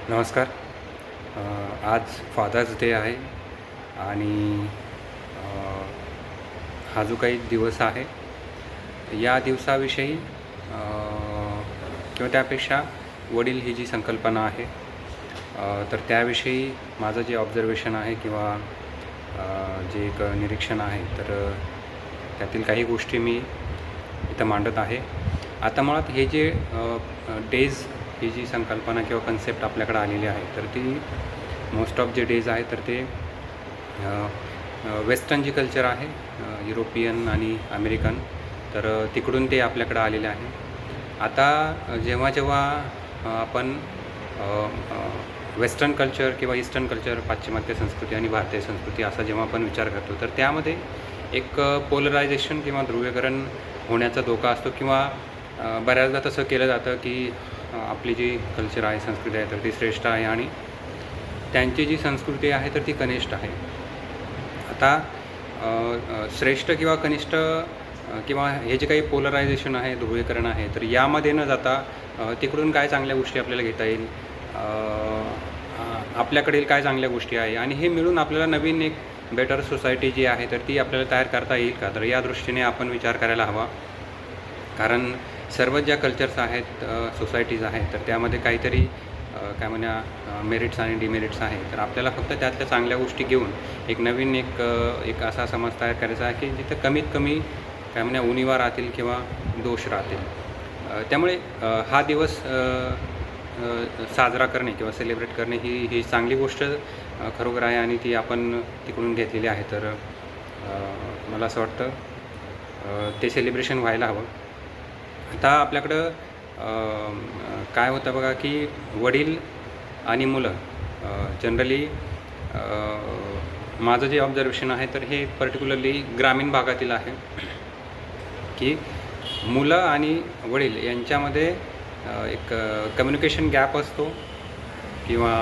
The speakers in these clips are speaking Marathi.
नमस्कार. आज फादर्स डे आहे आणि हा जो काही दिवस आहे या दिवसाविषयी किंवा त्यापेक्षा वडील ही जी संकल्पना आहे तर त्याविषयी माझं जे ऑब्झर्वेशन आहे किंवा जे एक निरीक्षण आहे तर त्यातील काही गोष्टी मी इथं मांडत आहे. आता मुळात हे जे डेज ही जी संकल्पना किंवा कन्सेप्ट आपल्याकडे आलेली आहे तर ती मोस्ट ऑफ जे डेज आहे तर ते वेस्टर्न जे कल्चर आहे युरोपियन आणि अमेरिकन तर तिकडून ते आपल्याकडं आलेले आहे. आता जेव्हा जेव्हा आपण वेस्टर्न कल्चर किंवा ईस्टर्न कल्चर, पाश्चिमात्य संस्कृती आणि भारतीय संस्कृती असा जेव्हा आपण विचार करतो तर त्यामध्ये एक पोलरायझेशन किंवा ध्रुवीकरण होण्याचा धोका असतो किंवा बऱ्याचदा तसं केलं जातं की आपली जी कल्चर आहे, संस्कृती आहे तर ती श्रेष्ठ आहे आणि त्यांची जी संस्कृती आहे तर ती कनिष्ठ आहे. आता श्रेष्ठ किंवा कनिष्ठ किंवा हे जे काही पोलरायझेशन आहे, ध्रुवीकरण आहे तर यामध्ये न जाता तिकडून काय चांगल्या गोष्टी आपल्याला घेता येईल, आपल्याकडील काय चांगल्या गोष्टी आहे आणि हे मिळून आपल्याला नवीन एक बेटर सोसायटी जी आहे तर ती आपल्याला तयार करता येईल का, तर या दृष्टीने आपण विचार करायला हवा. कारण सर्व ज्या कल्चर्स आहेत, सोसायटीज आहेत तर त्यामध्ये काहीतरी काय म्हणा मेरिट्स आणि डिमेरिट्स आहे. तर आपल्याला फक्त त्यातल्या चांगल्या गोष्टी घेऊन एक नवीन एक असा समाज तयार करायचा आहे की जिथं कमीत कमी काय म्हणा उणिवा राहतील किंवा दोष राहतील. त्यामुळे हा दिवस साजरा करणे किंवा सेलिब्रेट करणे ही चांगली गोष्ट खरोखर आहे आणि ती आपण तिकडून घेतलेली आहे. तर मला असं वाटतं ते सेलिब्रेशन व्हायला हवं. आता आपल्याकडं काय होतं बघा की वडील आणि मुलं जनरली माझं जे ऑब्झर्वेशन आहे तर हे पर्टिक्युलरली ग्रामीण भागातील आहे की मुलं आणि वडील यांच्यामध्ये एक कम्युनिकेशन गॅप असतो किंवा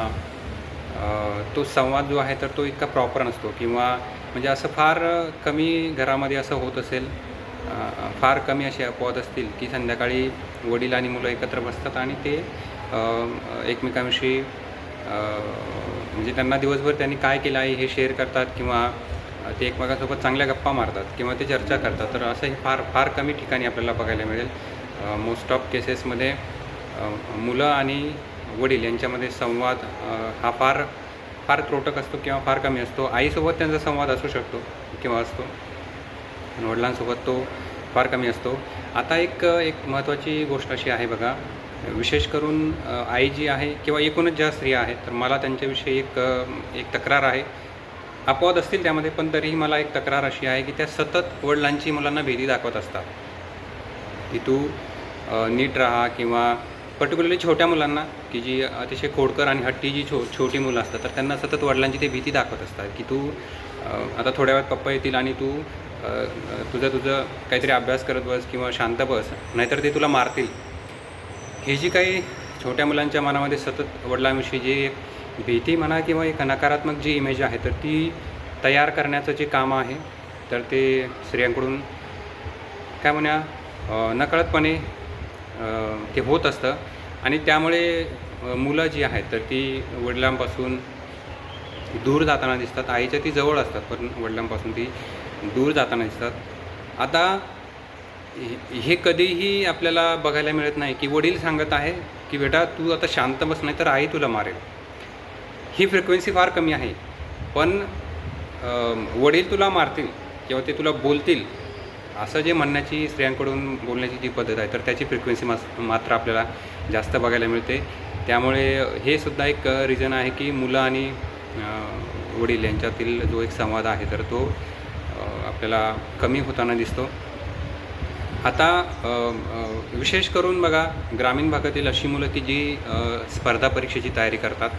तो संवाद जो आहे तर तो इतका प्रॉपर नसतो किंवा म्हणजे असं फार कमी घरामध्ये असं होत असेल, फार कमी असे अपवाद असतील की संध्याकाळी वडील आणि मुलं एकत्र बसतात आणि ते एकमेकांविषयी म्हणजे त्यांना दिवसभर त्यांनी काय केलं आहे हे शेअर करतात किंवा ते एकमेकांसोबत चांगल्या गप्पा मारतात किंवा ते चर्चा करतात. तर असंही फार फार कमी ठिकाणी आपल्याला बघायला मिळेल. मोस्ट ऑफ केसेसमध्ये मुलं आणि वडील यांच्यामध्ये संवाद हा फार फार त्रोटक असतो किंवा फार कमी असतो. आईसोबत त्यांचा संवाद असू शकतो किंवा असतो, पण वडिलांसोबत तो फार कमी असतो. आता एक महत्त्वाची गोष्ट अशी आहे बघा, विशेष करून आई जी आहे किंवा एकूणच ज्या स्त्रिया आहेत तर मला त्यांच्याविषयी एक तक्रार आहे. अपवाद असतील त्यामध्ये, पण तरीही मला एक तक्रार अशी आहे की त्या सतत वडिलांची मुलांना भीती दाखवत असतात की तू नीट राहा किंवा पर्टिक्युलरली छोट्या मुलांना की जी अतिशय खोडकर आणि हट्टी जी छोटी मुलं असतात तर त्यांना सतत वडिलांची ते भीती दाखवत असतात की तू आता थोड्या वेळात पप्पा येतील आणि तू तुझं काहीतरी अभ्यास करत बस किंवा शांत बस, नाहीतर ते तुला मारतील. ही जी काही छोट्या मुलांच्या मनामध्ये सतत वडिलांविषयी जी एक भीती म्हणा किंवा एक नकारात्मक जी इमेज आहे तर ती तयार करण्याचं जे काम आहे तर ते स्त्रियांकडून काय म्हणा नकळतपणे ते होत असतं आणि त्यामुळे मुलं जी आहेत तर ती वडिलांपासून दूर जाताना दिसतात. आईच्या ती जवळ असतात पण वडिलांपासून ती दूर जाताना दिसतात. आता हे कधीही आपल्याला बघायला मिळत नाही की वडील सांगत आहे की बेटा तू आता शांत बस नाही तर आई तुला मारेल. ही फ्रिक्वेन्सी फार कमी आहे. पण वडील तुला मारतील किंवा ते तुला बोलतील असं जे म्हणण्याची स्त्रियांकडून बोलण्याची जी पद्धत आहे तर त्याची फ्रिक्वेन्सी मात्र आपल्याला जास्त बघायला मिळते. त्यामुळे हे सुद्धा एक रिझन आहे की मुलं आणि वडील यांच्यातील जो एक संवाद आहे तर तो आपल्याला कमी होताना दिसतो. आता विशेष करून बघा ग्रामीण भागातील अशी मुलं की जी स्पर्धा परीक्षेची तयारी करतात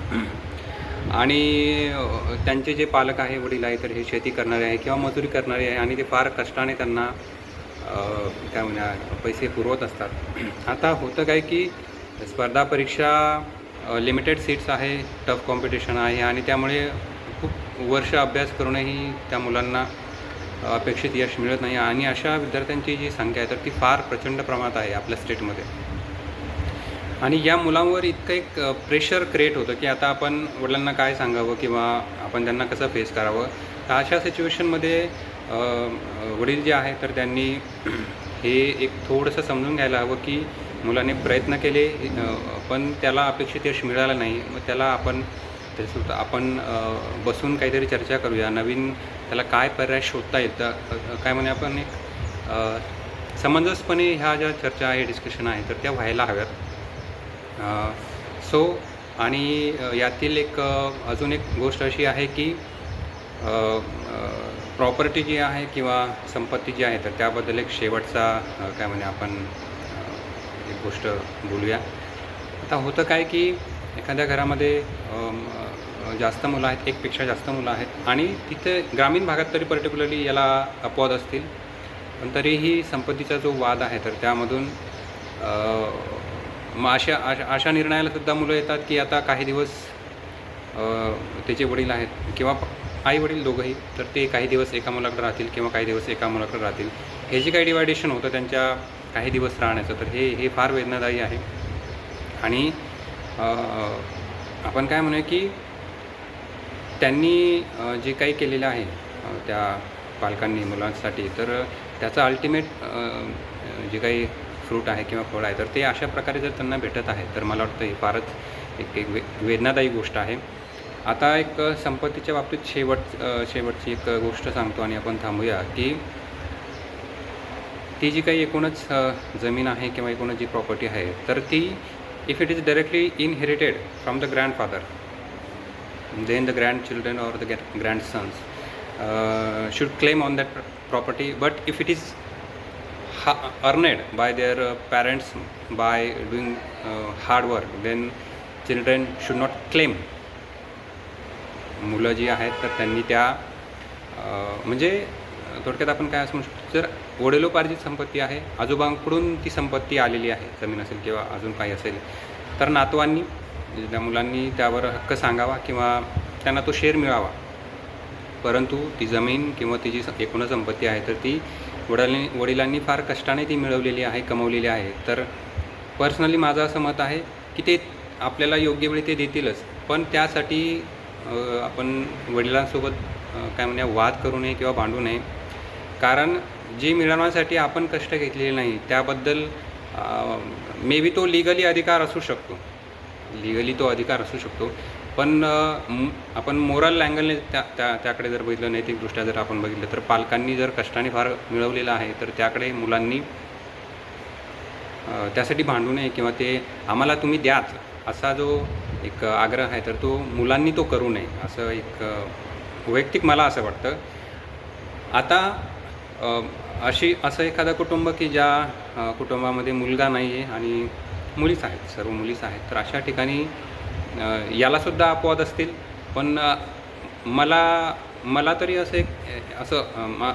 आणि त्यांचे जे पालक आहे, वडील आहे तर हे शेती करणारे आहे किंवा मजुरी करणारे आहे आणि ते फार कष्टाने त्यांना काय म्हणा पैसे पुरवत असतात. आता होतं काय की स्पर्धा परीक्षा लिमिटेड सीट्स आहे, टफ कॉम्पिटिशन आहे आणि त्यामुळे खूप वर्ष अभ्यास करूनही त्या मुलांना अपेक्षित यश मिळत नाही आणि अशा विद्यार्थ्यांची जी संख्या आहे तर ती फार प्रचंड प्रमाणात आहे आपल्या स्टेटमध्ये. आणि या मुलांवर इतकं एक प्रेशर क्रिएट होतं की आता आपण वडिलांना काय सांगावं किंवा आपण त्यांना कसं फेस करावं. तर अशा सिच्युएशनमध्ये वडील जे आहे तर त्यांनी हे एक थोडंसं समजून घ्यायला हवं की मुलाने प्रयत्न केले पण त्याला अपेक्षित यश मिळालं नाही. मग त्याला आपण त्याच्यासोबत आपण बसून काहीतरी चर्चा करूया, नवीन त्याला काय पर्याय शोधता येतं. काय म्हणे आपण एक समंजसपणे ह्या ज्या चर्चा आहे, डिस्कशन आहे तर त्या व्हायला हव्यात. सो आणि यातील एक अजून एक गोष्ट अशी आहे की प्रॉपर्टी जी आहे किंवा संपत्ती जी आहे तर त्याबद्दल एक शेवटचा काय म्हणे आपण एक गोष्ट बोलूया. आता होतं काय की एखाद्या घरामध्ये जास्त मुलं आहेत, एकपेक्षा जास्त मुलं आहेत आणि तिथे ग्रामीण भागात तरी पर्टिक्युलरली याला अपवाद असतील, पण तरीही संपत्तीचा जो वाद आहे तर त्यामधून मग अशा निर्णयाला सुद्धा मुलं येतात की आता काही दिवस त्याचे वडील आहेत किंवा आई वडील दोघंही तर ते काही दिवस एका मुलाकडे राहतील किंवा काही दिवस एका मुलाकडे राहतील. हे जे काही डिवायडेशन होतं त्यांच्या काही दिवस राहण्याचं तर हे फार वेदनादायी आहे. आणि आपण काय म्हणूया की त्यांनी जे काही केलेलं आहे त्या पालकांनी मुलांसाठी तर त्याचं अल्टिमेट जे काही फ्रूट आहे किंवा फळ आहे तर ते अशा प्रकारे जर त्यांना भेटत आहे तर मला वाटतं ही फारच एक वेदनादायी गोष्ट आहे. आता एक संपत्तीच्या बाबतीत शेवटची एक गोष्ट सांगतो आणि आपण थांबूया की ती जी काही एकूणच जमीन आहे किंवा एकूणच जी प्रॉपर्टी आहे तर ती if it is directly inherited from the grandfather then the grandchildren or the grandsons should claim on that property. But if it is earned by their parents by doing hard work then children should not claim. मुलं जी आहेत तर त्यांनी त्या म्हणजे थोडक्यात आपण काय असं म्हणू शकतो, जर वडिलोपार्जित संपत्ती आहे, आजोबांकडून ती संपत्ती आलेली आहे, जमीन असेल किंवा अजून काही असेल, तर नातवांनी त्या मुलांनी त्यावर हक्क सांगावा किंवा त्यांना तो शेअर मिळावा. परंतु ती जमीन किंवा ती जी एकूण संपत्ती आहे तर ती वडिलांनी फार कष्टाने ती मिळवलेली आहे, कमवलेली आहे. तर पर्सनली माझं असं मत आहे की ते आपल्याला योग्य वेळी ते देतीलच, पण त्यासाठी आपण वडिलांसोबत काय म्हणूया वाद करू नये किंवा भांडू नये. कारण जे मिळवण्यासाठी आपण कष्ट घेतलेले नाही त्याबद्दल मे बी तो लिगली अधिकार असू शकतो, तो अधिकार असू शकतो, पण आपण मोरल अँगलने त्याकडे जर बघितलं, नैतिकदृष्ट्या जर आपण बघितलं तर पालकांनी जर कष्टाने फार मिळवलेलं आहे तर त्याकडे मुलांनी त्यासाठी भांडू नये किंवा ते आम्हाला तुम्ही द्याच असा जो एक आग्रह आहे तर तो मुलांनी तो करू नये, असं एक वैयक्तिक मला असं वाटतं. आता असं एखादं कुटुंब की ज्या कुटुंबामध्ये मुलगा नाही आहे आणि मुलीच आहेत, सर्व मुलीच आहेत, तर अशा ठिकाणी यालासुद्धा अपवाद असतील. पण मला तरी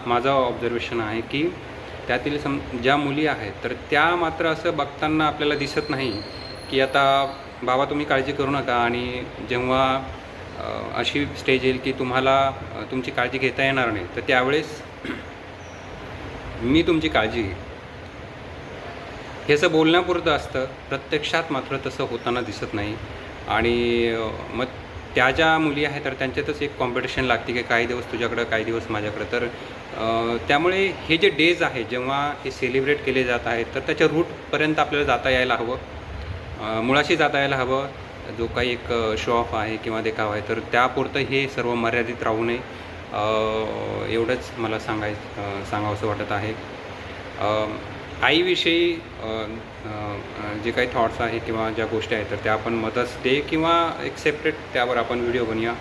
माझं ऑब्झर्वेशन आहे की त्यातील ज्या मुली आहेत तर त्या मात्र असं बघताना आपल्याला दिसत नाही की आता बाबा तुम्ही काळजी करू नका आणि जेव्हा अशी स्टेज येईल की तुम्हाला तुमची काळजी घेता येणार नाही तर त्यावेळेस मी तुमची काळजी घेईन, हे असं बोलण्यापुरतं असतं. प्रत्यक्षात मात्र तसं होताना दिसत नाही. आणि मग त्या ज्या मुली आहेत तर त्यांच्यातच एक कॉम्पिटिशन लागते की काही दिवस तुझ्याकडं, काही दिवस माझ्याकडं. तर त्यामुळे हे जे डेज आहे जेव्हा हे सेलिब्रेट केले जात आहेत तर त्याच्या रूटपर्यंत आपल्याला जाता यायला हवं, मुळाशी जाता यायला हवं. जो काही एक शो ऑफ आहे किंवा देखावा आहे तर त्यापुरतं हे सर्व मर्यादित राहू नये, एवढंच मला सांगावंसं वाटत आहे. आईविषयी जे काही थॉट्स आहे किंवा ज्या गोष्टी आहेत तर त्या आपण मदर्स डे किंवा एक सेपरेट त्यावर आपण व्हिडिओ बनवूया.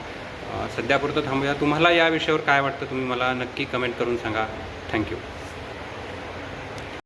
सध्यापुरतं थांबूया. तुम्हाला या विषयावर काय वाटतं तुम्ही मला नक्की कमेंट करून सांगा. थँक्यू.